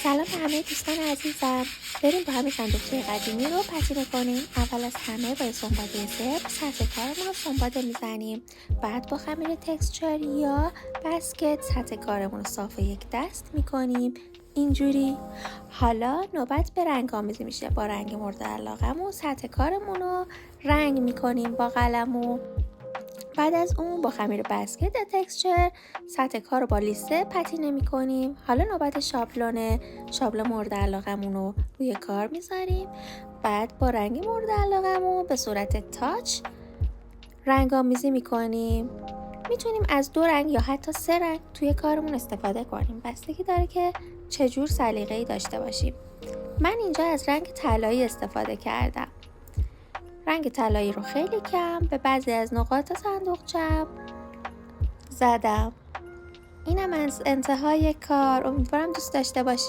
سلام به همه دوستان عزیزم. بریم با همین صندوقچه قدیمی رو پچینه کنیم. اول از همه با سنباده صفر سطح کارمون رو سنباده میزنیم. بعد با خمیر تکسچر یا بسکت سطح کارمون رو صاف یک دست میکنیم اینجوری. حالا نوبت به رنگ آمیزی میشه. با رنگ مورد علاقمون سطح کارمون رو رنگ میکنیم با قلمو. بعد از اون با خمیر بسکت تکسچر سطح کار رو با لیسته پتینه میکنیم. حالا نوبت شابلونه. شابلون مورد علاقمون رو روی کار میذاریم. بعد با رنگ مورد علاقمون به صورت تاچ رنگ آمیزی میکنیم. میتونیم از 2 رنگ یا حتی 3 رنگ توی کارمون استفاده کنیم، بستگی داره که چجور سلیقه‌ای داشته باشیم. من اینجا از رنگ طلایی استفاده کردم. رنگ طلایی رو خیلی کم به بعضی از نقاط صندوقچه‌ام زدم. اینم از انتهای کار. امیدوارم دوست داشته باشید.